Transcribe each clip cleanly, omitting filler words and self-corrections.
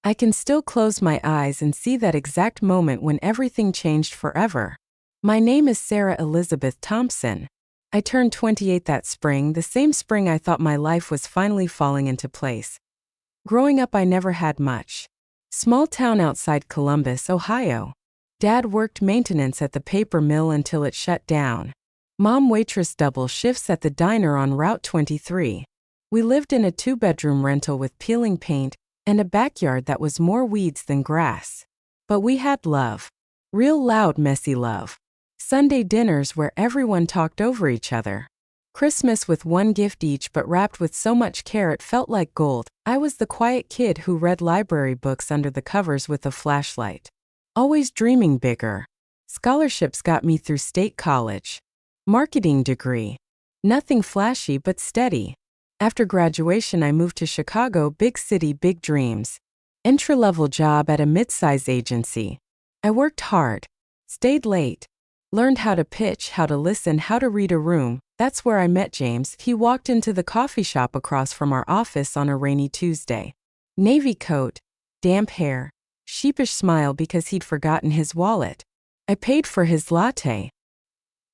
I can still close my eyes and see that exact moment when everything changed forever. My name is Sarah Elizabeth Thompson. I turned 28 that spring, the same spring I thought my life was finally falling into place. Growing up, I never had much. Small town outside Columbus, Ohio. Dad worked maintenance at the paper mill until it shut down. Mom waitress double shifts at the diner on Route 23. We lived in a 2-bedroom rental with peeling paint and a backyard that was more weeds than grass. But we had love. Real loud, messy love. Sunday dinners where everyone talked over each other. Christmas with one gift each but wrapped with so much care it felt like gold. I was the quiet kid who read library books under the covers with a flashlight. Always dreaming bigger. Scholarships got me through state college. Marketing degree. Nothing flashy but steady. After graduation I moved to Chicago, big city, big dreams. Entry-level job at a mid-size agency. I worked hard. Stayed late. Learned how to pitch, how to listen, how to read a room. That's where I met James. He walked into the coffee shop across from our office on a rainy Tuesday. Navy coat, damp hair, sheepish smile because he'd forgotten his wallet. I paid for his latte.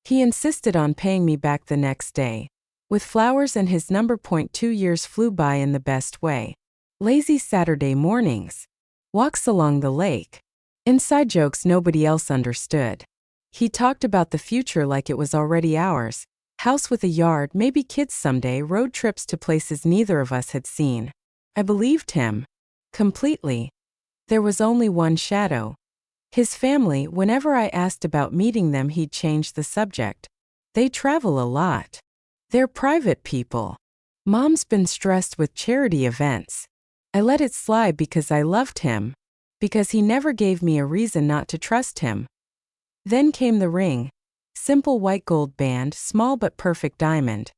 He insisted on paying me back the next day. With flowers and his number. 2 years flew by in the best way. Lazy Saturday mornings. Walks along the lake. Inside jokes nobody else understood. He talked about the future like it was already ours. House with a yard, maybe kids someday, road trips to places neither of us had seen. I believed him. Completely. There was only one shadow. His family. Whenever I asked about meeting them, he'd change the subject. They travel a lot. They're private people. Mom's been stressed with charity events. I let it slide because I loved him. Because he never gave me a reason not to trust him. Then came the ring. Simple white gold band, small but perfect diamond.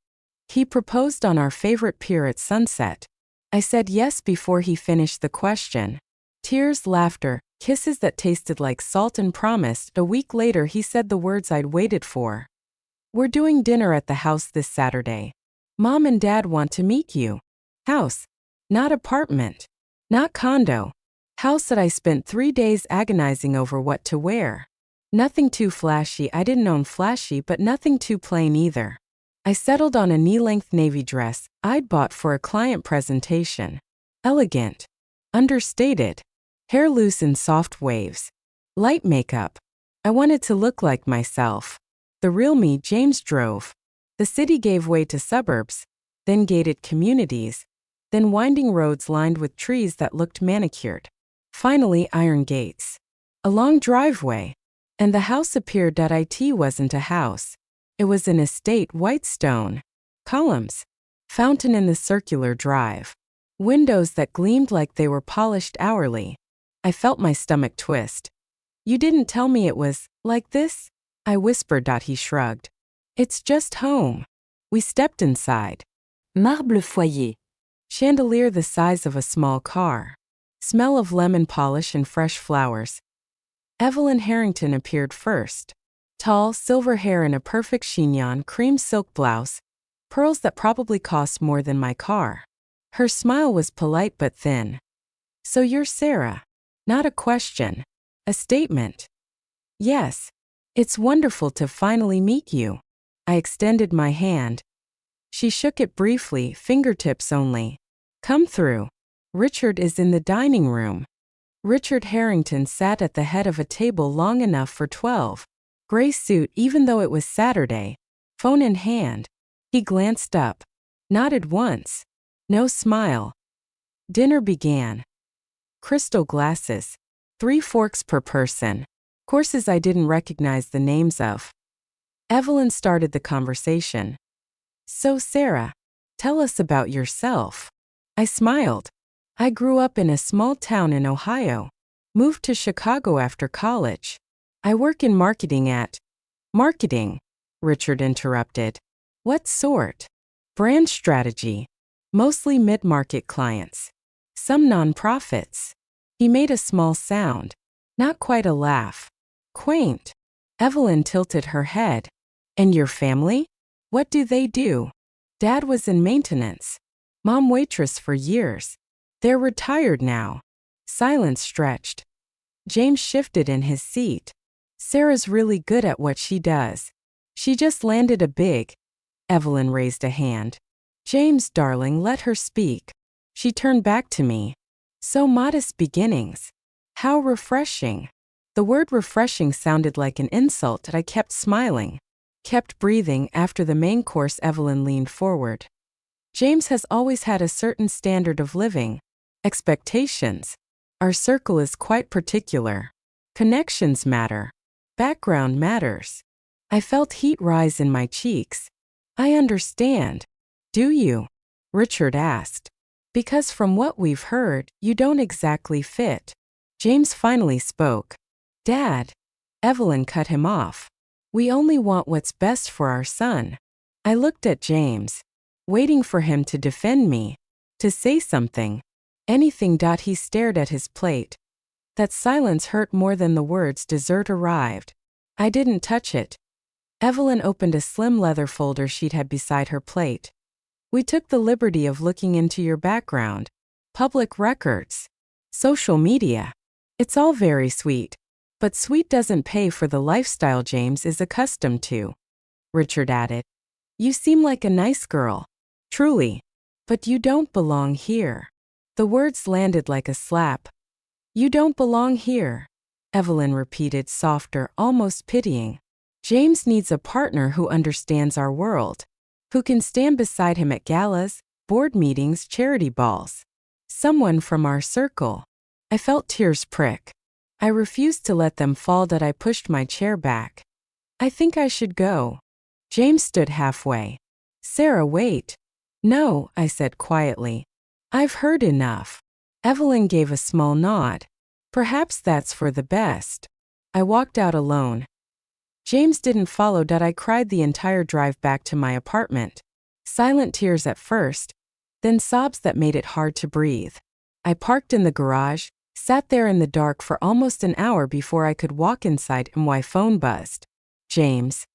He proposed on our favorite pier at sunset. I said yes before he finished the question. Tears, laughter, kisses that tasted like salt, and promised. A week later he said the words I'd waited for. We're doing dinner at the house this Saturday. Mom and Dad want to meet you. House. Not apartment. Not condo. House that I spent 3 days agonizing over what to wear. Nothing too flashy. I didn't own flashy, but nothing too plain either. I settled on a knee-length navy dress I'd bought for a client presentation. Elegant. Understated. Hair loose in soft waves. Light makeup. I wanted to look like myself. The real me. James drove. The city gave way to suburbs, then gated communities, then winding roads lined with trees that looked manicured. Finally, iron gates. A long driveway. And the house appeared. It wasn't a house. It was an estate, white stone. Columns. Fountain in the circular drive. Windows that gleamed like they were polished hourly. I felt my stomach twist. You didn't tell me it was like this? I whispered. He shrugged. It's just home. We stepped inside. Marble foyer. Chandelier the size of a small car. Smell of lemon polish and fresh flowers. Evelyn Harrington appeared first. Tall, silver hair in a perfect chignon cream silk blouse. Pearls that probably cost more than my car. Her smile was polite but thin. So you're Sarah. Not a question. A statement. Yes. It's wonderful to finally meet you. I extended my hand. She shook it briefly, fingertips only. Come through. Richard is in the dining room. Richard Harrington sat at the head of a table long enough for 12. Gray suit even though it was Saturday. Phone in hand. He glanced up. Nodded once. No smile. Dinner began. Crystal glasses. 3 forks per person. Courses I didn't recognize the names of. Evelyn started the conversation. So Sarah, tell us about yourself. I smiled. I grew up in a small town in Ohio. Moved to Chicago after college. I work in marketing at... Marketing, Richard interrupted. What sort? Brand strategy. Mostly mid-market clients. Some nonprofits. He made a small sound. Not quite a laugh. Quaint. Evelyn tilted her head. And your family? What do they do? Dad was in maintenance. Mom waitress for years. They're retired now. Silence stretched. James shifted in his seat. Sarah's really good at what she does. She just landed a big. Evelyn raised a hand. James, darling, let her speak. She turned back to me. So modest beginnings. How refreshing. The word refreshing sounded like an insult. I kept smiling. Kept breathing. After the main course, Evelyn leaned forward. James has always had a certain standard of living. Expectations. Our circle is quite particular. Connections matter. Background matters. I felt heat rise in my cheeks. I understand. Do you? Richard asked. Because from what we've heard, you don't exactly fit. James finally spoke. Dad. Evelyn cut him off. We only want what's best for our son. I looked at James, waiting for him to defend me, to say something. Anything. He stared at his plate. That silence hurt more than the words. Dessert arrived. I didn't touch it. Evelyn opened a slim leather folder she'd had beside her plate. We took the liberty of looking into your background. Public records. Social media. It's all very sweet. But sweet doesn't pay for the lifestyle James is accustomed to. Richard added. You seem like a nice girl. Truly. But you don't belong here. The words landed like a slap. You don't belong here. Evelyn repeated, softer, almost pitying. James needs a partner who understands our world. Who can stand beside him at galas, board meetings, charity balls. Someone from our circle. I felt tears prick. I refused to let them fall. I pushed my chair back. I think I should go. James stood halfway. Sarah, wait. No, I said quietly. I've heard enough. Evelyn gave a small nod. Perhaps that's for the best. I walked out alone. James didn't follow. I cried the entire drive back to my apartment. Silent tears at first, then sobs that made it hard to breathe. I parked in the garage, sat there in the dark for almost an hour before I could walk inside and my phone buzzed. James.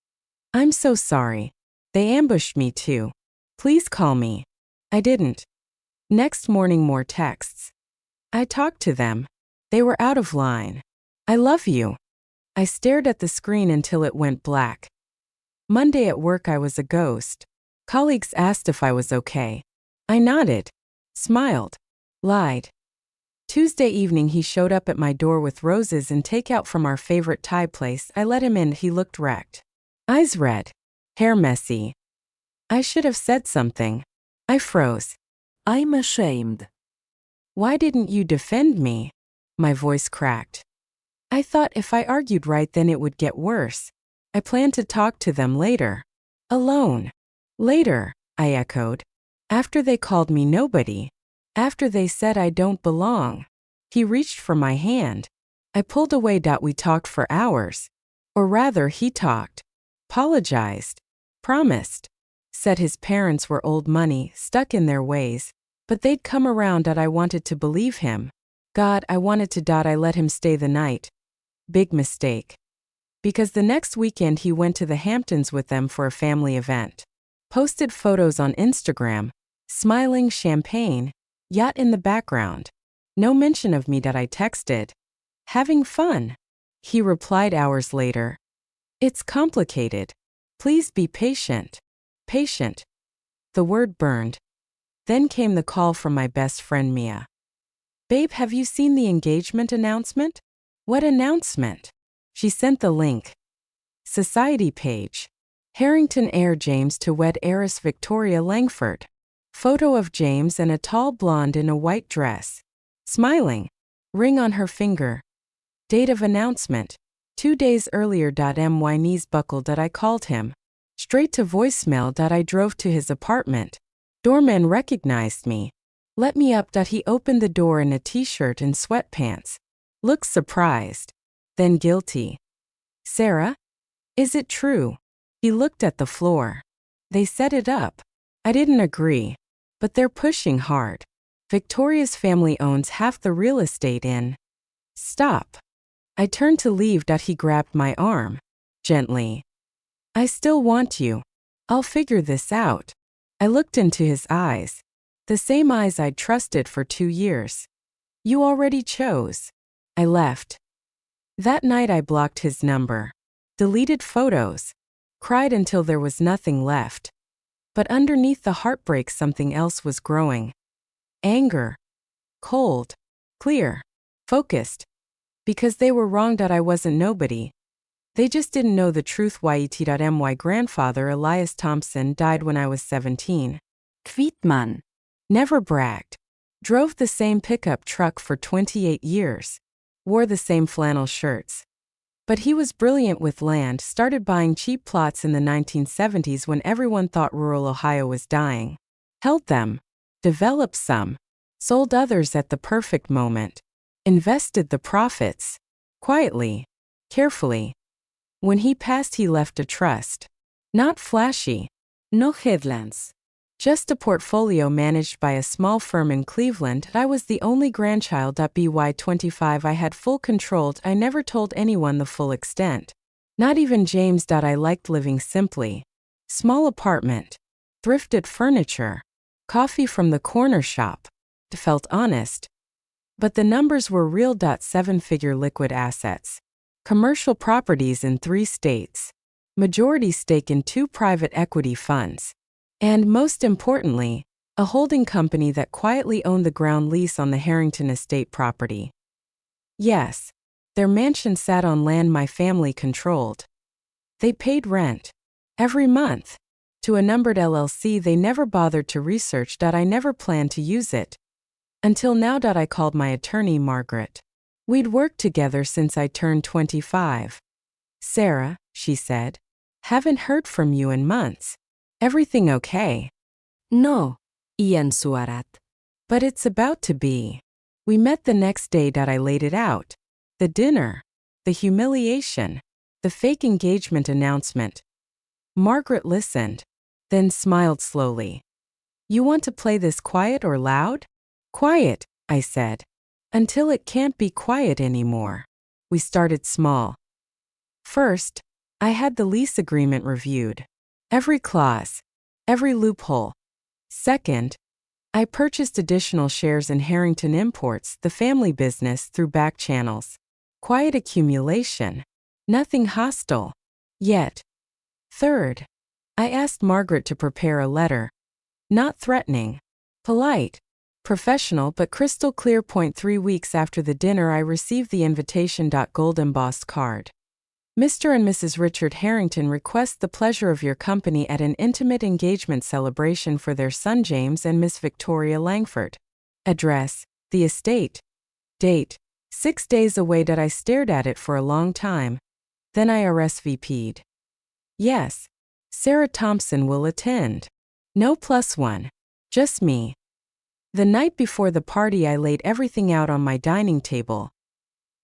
I'm so sorry. They ambushed me too. Please call me. I didn't. Next morning, more texts. I talked to them. They were out of line. I love you. I stared at the screen until it went black. Monday at work, I was a ghost. Colleagues asked if I was okay. I nodded, smiled, lied. Tuesday evening, he showed up at my door with roses and takeout from our favorite Thai place. I let him in. He looked wrecked. Eyes red. Hair messy. I should have said something. I froze. I'm ashamed. Why didn't you defend me? My voice cracked. I thought if I argued right, then it would get worse. I planned to talk to them later. Alone. Later, I echoed. After they called me nobody. After they said I don't belong. He reached for my hand. I pulled away. We talked for hours. Or rather, he talked. Apologized. Promised. Said his parents were old money, stuck in their ways. But they'd come around. I wanted to believe him. God, I wanted to. I let him stay the night. Big mistake. Because the next weekend he went to the Hamptons with them for a family event. Posted photos on Instagram. Smiling, champagne, yacht in the background. No mention of me. I texted. Having fun. He replied hours later. It's complicated. Please be patient. Patient. The word burned. Then came the call from my best friend Mia. Babe, have you seen the engagement announcement? What announcement? She sent the link. Society page. Harrington heir James to wed heiress Victoria Langford. Photo of James and a tall blonde in a white dress. Smiling. Ring on her finger. Date of announcement. 2 days earlier. My knees buckled. I called him. Straight to voicemail. I drove to his apartment. Doorman recognized me. Let me up. He opened the door in a t-shirt and sweatpants. Looked surprised. Then guilty. Sarah? Is it true? He looked at the floor. They set it up. I didn't agree. But they're pushing hard. Victoria's family owns half the real estate in. Stop. I turned to leave. He grabbed my arm. Gently. I still want you. I'll figure this out. I looked into his eyes. The same eyes I'd trusted for 2 years. You already chose. I left. That night I blocked his number, deleted photos, cried until there was nothing left. But underneath the heartbreak something else was growing. Anger. Cold. Clear. Focused. Because they were wrong that I wasn't nobody. They just didn't know the truth. My grandfather Elias Thompson died when I was 17. Kvittman. Never bragged. Drove the same pickup truck for 28 years. Wore the same flannel shirts. But he was brilliant with land, started buying cheap plots in the 1970s when everyone thought rural Ohio was dying. Held them. Developed some. Sold others at the perfect moment. Invested the profits. Quietly. Carefully. When he passed he left a trust. Not flashy. No headlands. Just a portfolio managed by a small firm in Cleveland. I was the only grandchild. By 25 I had full control. I never told anyone the full extent. Not even James. I liked living simply. Small apartment. Thrifted furniture. Coffee from the corner shop. Felt honest. But the numbers were real. 7-figure liquid assets. Commercial properties in 3 states. Majority stake in 2 private equity funds. And most importantly, a holding company that quietly owned the ground lease on the Harrington estate property. Yes, their mansion sat on land my family controlled. They paid rent. Every month. To a numbered LLC they never bothered to research. I never planned to use it. Until now. I called my attorney Margaret. We'd worked together since I turned 25. Sarah, she said. Haven't heard from you in months. Everything okay? No, iyan suarat. But it's about to be. We met the next day. I laid it out. The dinner. The humiliation. The fake engagement announcement. Margaret listened. Then smiled slowly. You want to play this quiet or loud? Quiet, I said. Until it can't be quiet anymore. We started small. First, I had the lease agreement reviewed. Every clause. Every loophole. Second, I purchased additional shares in Harrington Imports, the family business, through back channels. Quiet accumulation. Nothing hostile. Yet. Third, I asked Margaret to prepare a letter. Not threatening. Polite. Professional but crystal clear. 3 weeks after the dinner I received the invitation. Gold embossed card. Mr. and Mrs. Richard Harrington request the pleasure of your company at an intimate engagement celebration for their son James and Miss Victoria Langford. Address, the estate. Date, 6 days away. I stared at it for a long time. Then I RSVP'd. Yes, Sarah Thompson will attend. No +1. Just me. The night before the party I laid everything out on my dining table.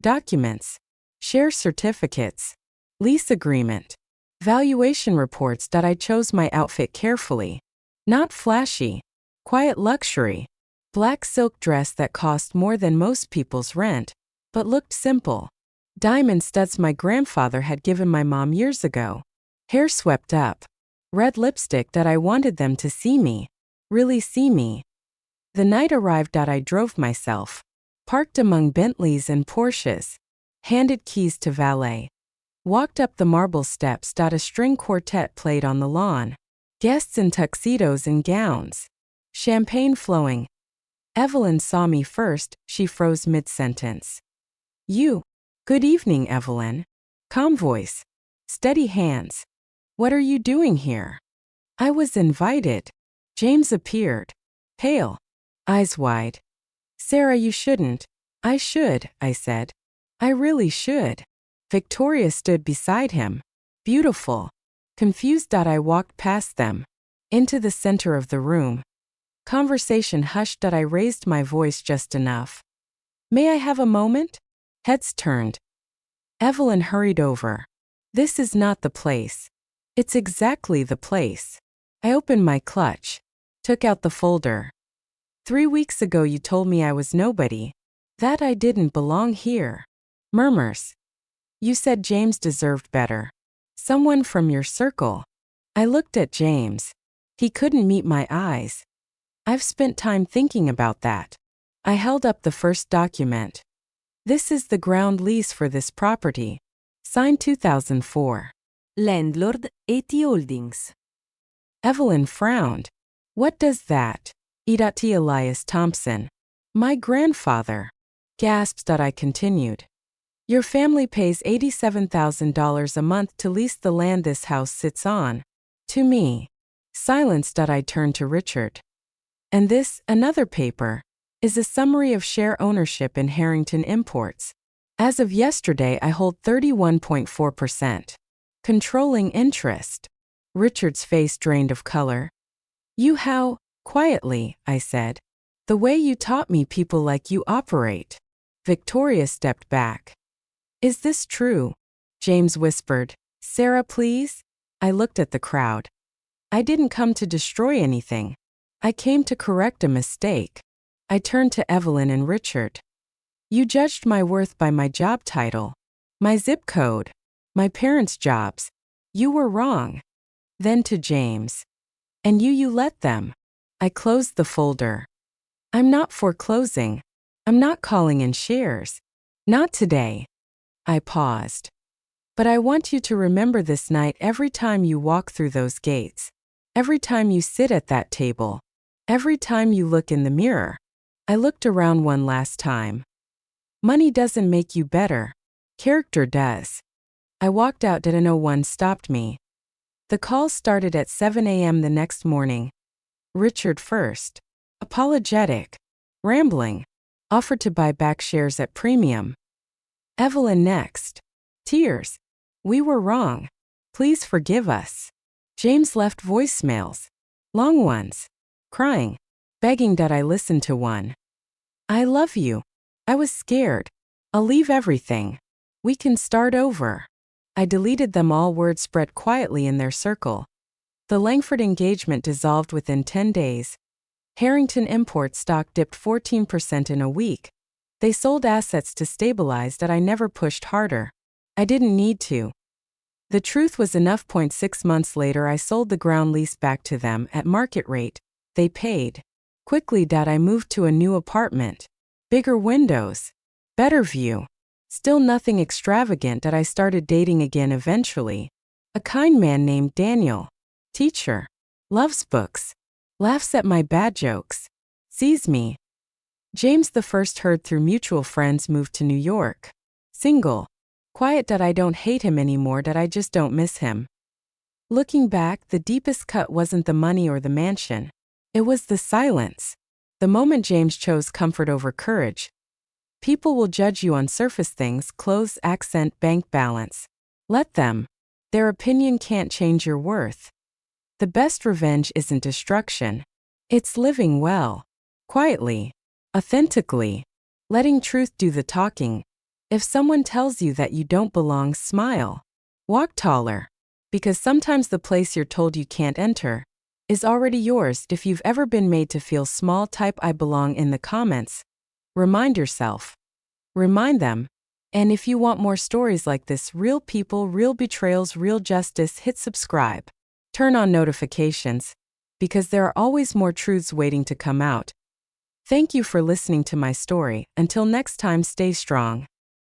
Documents. Share certificates. Lease agreement. Valuation reports. I chose my outfit carefully. Not flashy. Quiet luxury. Black silk dress that cost more than most people's rent, but looked simple. Diamond studs my grandfather had given my mom years ago. Hair swept up. Red lipstick. I wanted them to see me. Really see me. The night arrived. I drove myself. Parked among Bentleys and Porsches. Handed keys to valet. Walked up the marble steps. A string quartet played on the lawn. Guests in tuxedos and gowns. Champagne flowing. Evelyn saw me first. She froze mid-sentence. You. Good evening, Evelyn. Calm voice. Steady hands. What are you doing here? I was invited. James appeared. Pale. Eyes wide. Sarah, you shouldn't. I should, I said. I really should. Victoria stood beside him. Beautiful. Confused. I walked past them. Into the center of the room. Conversation hushed. I raised my voice just enough. May I have a moment? Heads turned. Evelyn hurried over. This is not the place. It's exactly the place. I opened my clutch. Took out the folder. 3 weeks ago you told me I was nobody. That I didn't belong here. Murmurs. You said James deserved better. Someone from your circle. I looked at James. He couldn't meet my eyes. I've spent time thinking about that. I held up the first document. This is the ground lease for this property. Signed 2004. Landlord et Holdings. Evelyn frowned. What does that? Idati Elias Thompson. My grandfather. Gasped. I continued. Your family pays $87,000 a month to lease the land this house sits on. To me. Silenced. I turned to Richard. And this, another paper, is a summary of share ownership in Harrington Imports. As of yesterday, I hold 31.4%. Controlling interest. Richard's face drained of color. You how? Quietly, I said. The way you taught me people like you operate. Victoria stepped back. Is this true? James whispered. Sarah, please? I looked at the crowd. I didn't come to destroy anything. I came to correct a mistake. I turned to Evelyn and Richard. You judged my worth by my job title, my zip code, my parents' jobs. You were wrong. Then to James. And you let them. I closed the folder. I'm not foreclosing. I'm not calling in shares. Not today. I paused. But I want you to remember this night every time you walk through those gates. Every time you sit at that table. Every time you look in the mirror. I looked around one last time. Money doesn't make you better. Character does. I walked out. No one stopped me. The call started at 7 a.m. the next morning. Richard first. Apologetic. Rambling. Offered to buy back shares at premium. Evelyn next. Tears. We were wrong. Please forgive us. James left voicemails. Long ones. Crying. Begging that I listen to one. I love you. I was scared. I'll leave everything. We can start over. I deleted them all. Words spread quietly in their circle. The Langford engagement dissolved within 10 days. Harrington Imports stock dipped 14% in a week. They sold assets to stabilize. I never pushed harder. I didn't need to. The truth was enough. 6 months later, I sold the ground lease back to them at market rate. They paid. Quickly. I moved to a new apartment. Bigger windows. Better view. Still nothing extravagant. I started dating again eventually. A kind man named Daniel. Teacher. Loves books. Laughs at my bad jokes. Sees me. James the first heard through mutual friends moved to New York. Single. Quiet. I don't hate him anymore. I just don't miss him. Looking back, the deepest cut wasn't the money or the mansion. It was the silence. The moment James chose comfort over courage. People will judge you on surface things, clothes, accent, bank balance. Let them. Their opinion can't change your worth. The best revenge isn't destruction. It's living well. Quietly. Authentically. Letting truth do the talking. If someone tells you that you don't belong, smile. Walk taller. Because sometimes the place you're told you can't enter is already yours. If you've ever been made to feel small, type I belong in the comments. Remind yourself. Remind them. And if you want more stories like this, real people, real betrayals, real justice, hit subscribe. Turn on notifications. Because there are always more truths waiting to come out. Thank you for listening to my story. Until next time, stay strong.